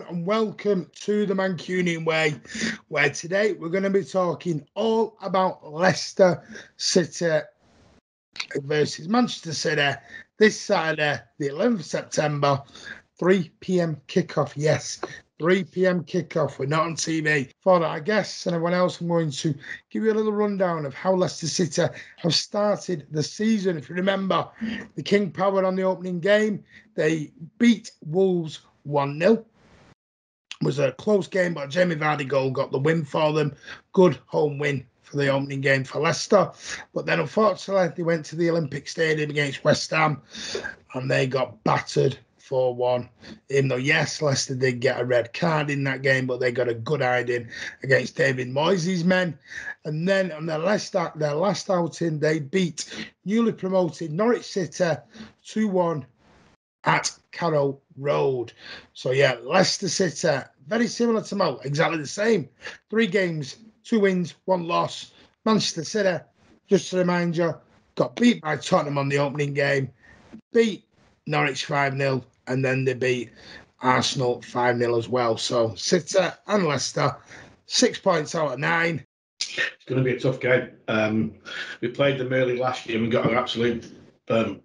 everyone, and welcome to the Mancunian Way, where today we're going to be talking all about Leicester City versus Manchester City this Saturday, the 11th of September, 3 p.m. kickoff. Yes, 3 p.m. kickoff. We're not on TV. For our guests and everyone else, I'm going to give you a little rundown of how Leicester City have started the season. If you remember, the King Power on the opening game, they beat Wolves 1-0. It was a close game, but a Jamie Vardy goal got the win for them. Good home win for the opening game for Leicester. But then, unfortunately, they went to the Olympic Stadium against West Ham, and they got battered 4-1. Even though, yes, Leicester did get a red card in that game, but they got a good hiding against David Moyes' men. And then on their last outing, they beat newly promoted Norwich City 2-1 at Carrow Road. So, yeah, Leicester City, very similar to Mo, exactly the same. 3 games, 2 wins, 1 loss. Manchester City, just to remind you, got beat by Tottenham on the opening game, beat Norwich 5-0, and then they beat Arsenal 5-0 as well. So City and Leicester, 6 points out of 9. It's going to be a tough game. We played them early last year and we got an absolute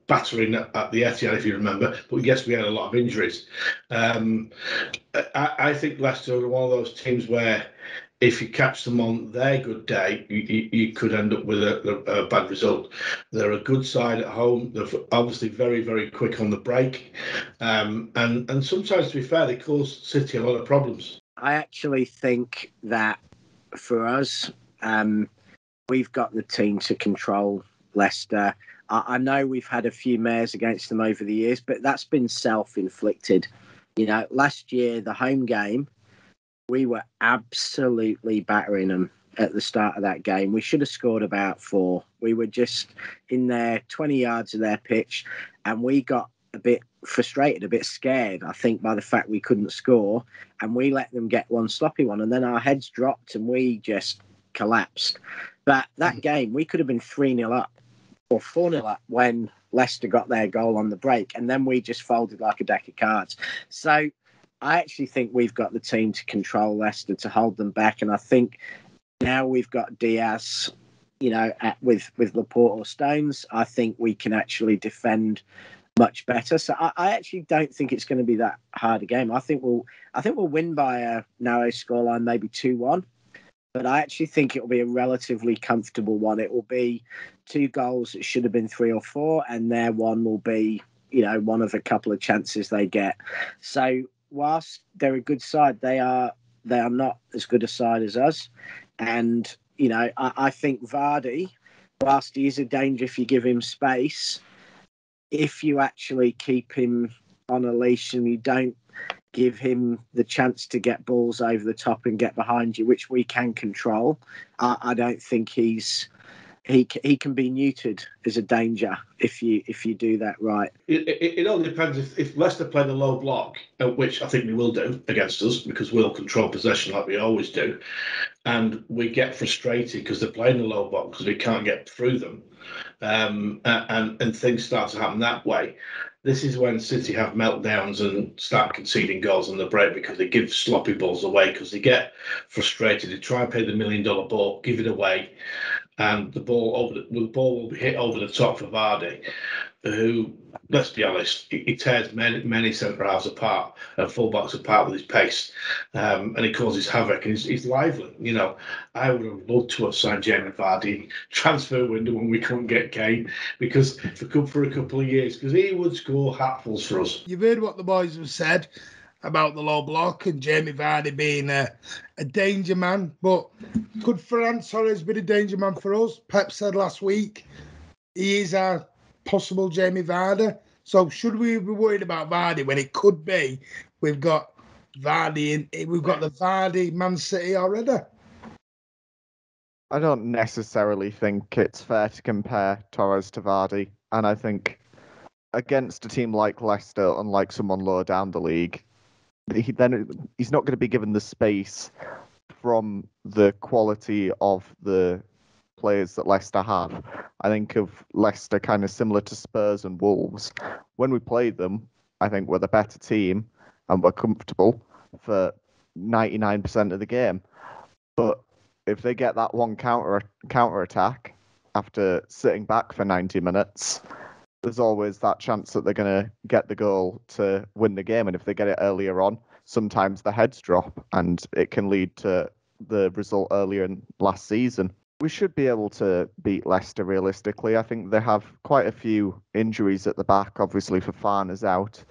battering at the Etihad, if you remember. But yes, we had a lot of injuries. I think Leicester are one of those teams where if you catch them on their good day, you could end up with a bad result. They're a good side at home. They're obviously very, very quick on the break. And sometimes, to be fair, they cause City a lot of problems. I actually think that for us, we've got the team to control Leicester. I know we've had a few mares against them over the years, but that's been self-inflicted. You know, last year, the home game, we were absolutely battering them at the start of that game. We should have scored about 4. We were just in there 20 yards of their pitch, and we got a bit frustrated, a bit scared, I think, by the fact we couldn't score, and we let them get one sloppy one, and then our heads dropped and we just collapsed. But that game, we could have been 3-0 up or 4-0 up when Leicester got their goal on the break, and then we just folded like a deck of cards. So I actually think we've got the team to control Leicester, to hold them back, and I think now we've got Diaz, you know, with Laporte or Stones, I think we can actually defend much better. So I actually don't think it's going to be that hard a game. I think we'll win by a narrow scoreline, maybe 2-1. But I actually think it will be a relatively comfortable one. It will be 2 goals that should have been 3 or 4, and their one will be, you know, one of a couple of chances they get. So whilst they're a good side, they are not as good a side as us. And, you know, I think Vardy, whilst he is a danger if you give him space, if you actually keep him on a leash and you don't give him the chance to get balls over the top and get behind you, which we can control, I don't think he can be neutered as a danger if you do that right. It all depends. If Leicester play the low block, which I think they will do against us, because we'll control possession like we always do, and we get frustrated because they're playing the low block because we can't get through them, and things start to happen that way. This is when City have meltdowns and start conceding goals on the break because they give sloppy balls away because they get frustrated. They try and play the $1 million ball, give it away, and the ball will be hit over the top for Vardy, who, let's be honest, he tears many centre halves apart and fullbacks apart with his pace, and he causes havoc. And he's lively. You know, I would have loved to have signed Jamie Vardy transfer window when we couldn't get Kane, because for a couple of years, because he would score hatfuls for us. You've heard what the boys have said about the low block and Jamie Vardy being a danger man, but could Ferran Torres be a danger man for us? Pep said last week he is our possible Jamie Vardy. So should we be worried about Vardy when it could be we've got Vardy we've got the Vardy Man City already? I don't necessarily think it's fair to compare Torres to Vardy, and I think against a team like Leicester, unlike someone lower down the league, he's not going to be given the space from the quality of the players that Leicester have. I think of Leicester kind of similar to Spurs and Wolves. When we played them, I think we're the better team and we're comfortable. for 99% of the game. But if they get that one counter attack after sitting back for 90 minutes, there's always that chance that they're going to get the goal to win the game. And if they get it earlier on, sometimes the heads drop and it can lead to the result earlier in last season. We should be able to beat Leicester realistically. I think they have quite a few injuries at the back. Obviously, Fofana's is out.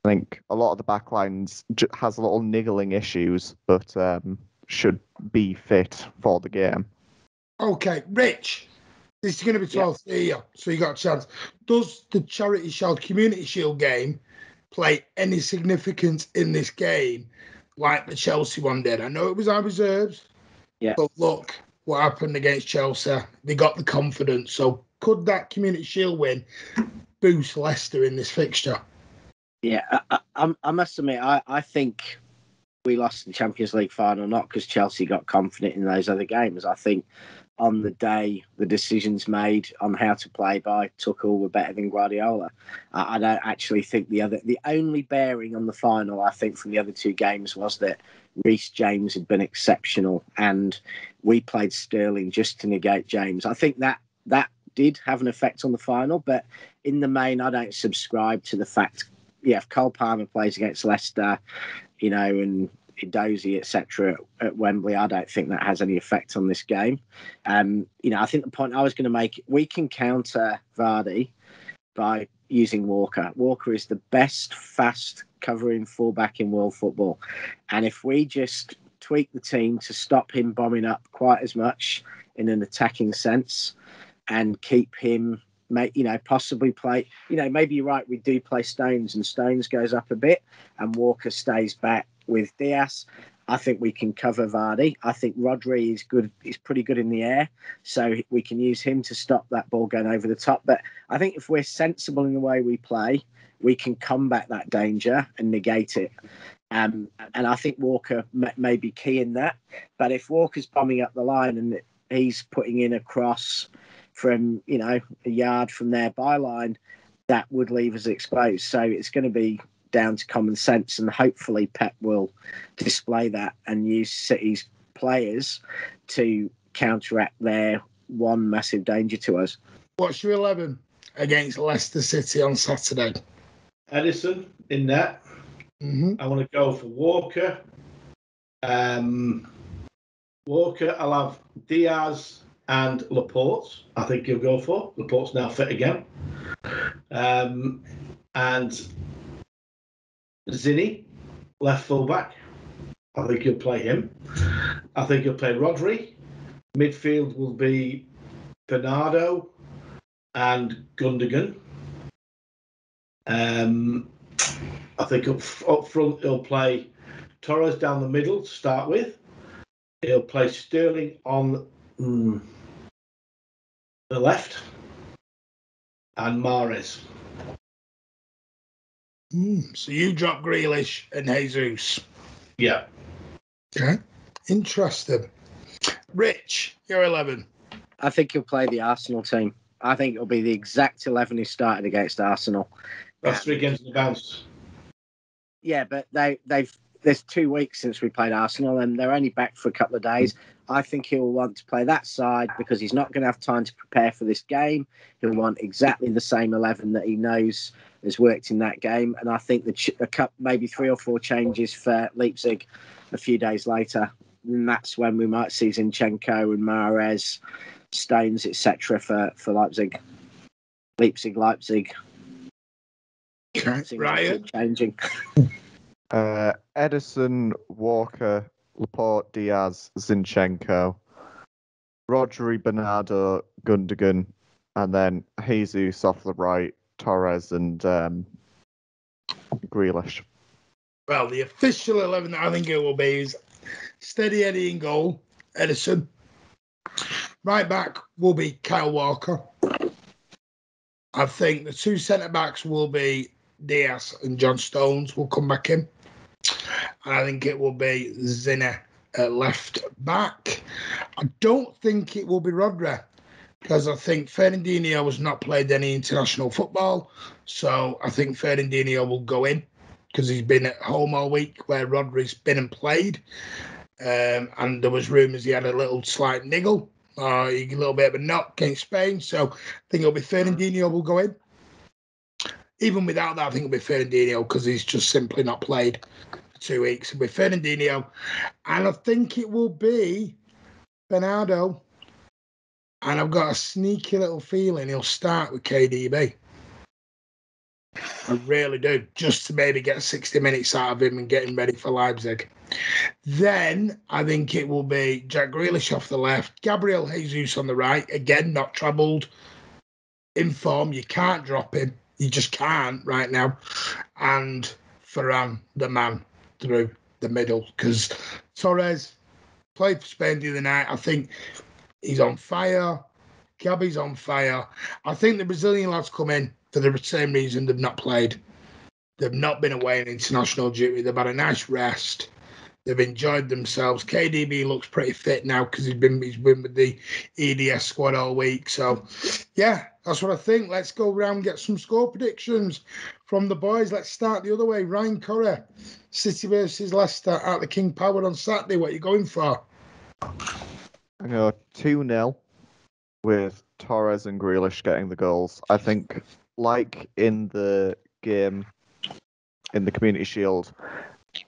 I think a lot of the back lines has little niggling issues, but should be fit for the game. Okay, Rich, this is going to be 12 here, so you got a chance. Does the Charity Shield Community Shield game play any significance in this game like the Chelsea one did? I know it was our reserves, but look what happened against Chelsea. They got the confidence. So could that Community Shield win boost Leicester in this fixture? Yeah, I must admit, I think we lost the Champions League final not because Chelsea got confident in those other games. I think on the day the decisions made on how to play by Tuchel were better than Guardiola. I don't actually think the only bearing on the final, I think, from the other two games was that Reece James had been exceptional and we played Sterling just to negate James. I think that did have an effect on the final, but in the main, I don't subscribe to the fact, if Cole Palmer plays against Leicester, and Dozy, etc. at Wembley, I don't think that has any effect on this game. I think the point I was going to make, we can counter Vardy by using Walker. Walker is the best fast covering fullback in world football. And if we just tweak the team to stop him bombing up quite as much in an attacking sense and keep him, possibly play, maybe you're right, we do play Stones and Stones goes up a bit and Walker stays back with Diaz. I think we can cover Vardy. I think Rodri is good. He's pretty good in the air, so we can use him to stop that ball going over the top. But I think if we're sensible in the way we play, we can combat that danger and negate it. And I think Walker may be key in that. But if Walker's bombing up the line and he's putting in a cross from, a yard from their byline, that would leave us exposed. So it's going to be down to common sense, and hopefully Pep will display that and use City's players to counteract their one massive danger to us. What's your 11 against Leicester City on Saturday? Edison in net. Mm-hmm. I want to go for Walker. Walker, I'll have Diaz and Laporte. I think he'll go for. Laporte's now fit again. And Zinni, left fullback. I think he'll play him. I think he'll play Rodri. Midfield will be Bernardo and Gundogan. I think up front he'll play Torres down the middle to start with. He'll play Sterling on the left and Mahrez. So you drop Grealish and Jesus. Yeah. Okay. Interesting. Rich, you're 11. I think he'll play the Arsenal team. I think it'll be the exact 11 he started against Arsenal. That's 3 games in the bounce. Yeah, but there's 2 weeks since we played Arsenal and they're only back for a couple of days. I think he'll want to play that side because he's not going to have time to prepare for this game. He'll want exactly the same 11 that he knows has worked in that game. And I think maybe 3 or 4 changes for Leipzig a few days later. And that's when we might see Zinchenko and Mahrez, Stones, etc. for Leipzig. Leipzig. Okay. Ryan? Changing. Edison, Walker, Laporte, Diaz, Zinchenko, Rodri, Bernardo, Gundogan, and then Jesus off the right, Torres and Grealish. Well, the official 11 that I think it will be is Steady Eddie in goal, Edison. Right back will be Kyle Walker. I think the 2 centre-backs will be Diaz and John Stones will come back in. And I think it will be Zinni at left back. I don't think it will be Rodri because I think Fernandinho has not played any international football. So I think Fernandinho will go in because he's been at home all week where Rodri's been and played. And there was rumours he had a little slight niggle, a little bit of a knock against Spain. So I think it'll be Fernandinho will go in. Even without that, I think it'll be Fernandinho because he's just simply not played for 2 weeks. It'll be Fernandinho. And I think it will be Bernardo. And I've got a sneaky little feeling he'll start with KDB. I really do, just to maybe get 60 minutes out of him and get him ready for Leipzig. Then I think it will be Jack Grealish off the left, Gabriel Jesus on the right, again, not troubled, in form. You can't drop him. You just can't right now. And Ferran, the man, through the middle, because Torres played for Spain the other night. I think he's on fire. Gabby's on fire. I think the Brazilian lads come in for the same reason they've not played. They've not been away in international duty. They've had a nice rest. They've enjoyed themselves. KDB looks pretty fit now because he's been with the EDS squad all week. So, yeah, that's what I think. Let's go around and get some score predictions from the boys. Let's start the other way. Ryan Curry, City versus Leicester at the King Power on Saturday. What are you going for? I go 2-0 with Torres and Grealish getting the goals. I think, like in the game in the Community Shield,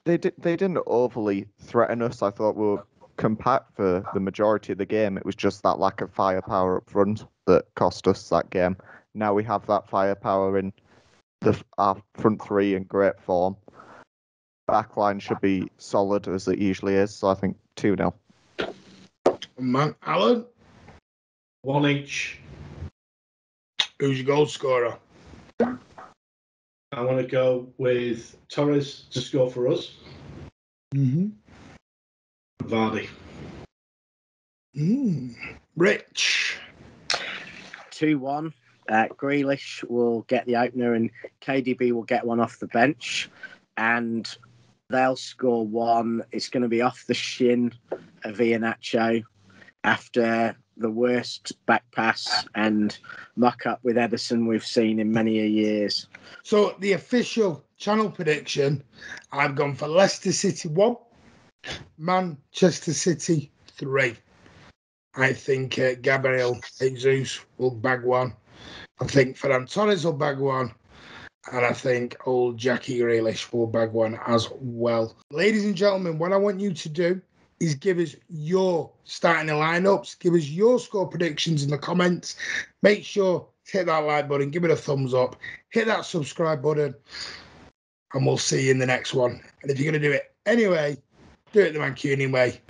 they didn't overly threaten us. I thought we were compact for the majority of the game. It was just that lack of firepower up front that cost us that game. Now we have that firepower in our front three in great form. Backline should be solid as it usually is, so I think 2-0. Man, Alan? 1 each. Who's your goal scorer? I want to go with Torres to score for us. Mm-hmm. Vardy. Rich. 2-1. Grealish will get the opener and KDB will get one off the bench. And they'll score one. It's going to be off the shin of Iheanacho after the worst back pass and muck-up with Ederson we've seen in many years. So the official channel prediction, I've gone for Leicester City 1, Manchester City 3. I think Gabriel Jesus will bag one. I think Ferran Torres will bag one. And I think old Jackie Grealish will bag one as well. Ladies and gentlemen, what I want you to do is give us your starting lineups, give us your score predictions in the comments. Make sure to hit that like button, give it a thumbs up, hit that subscribe button, and we'll see you in the next one. And if you're going to do it anyway, do it the Mancunian way.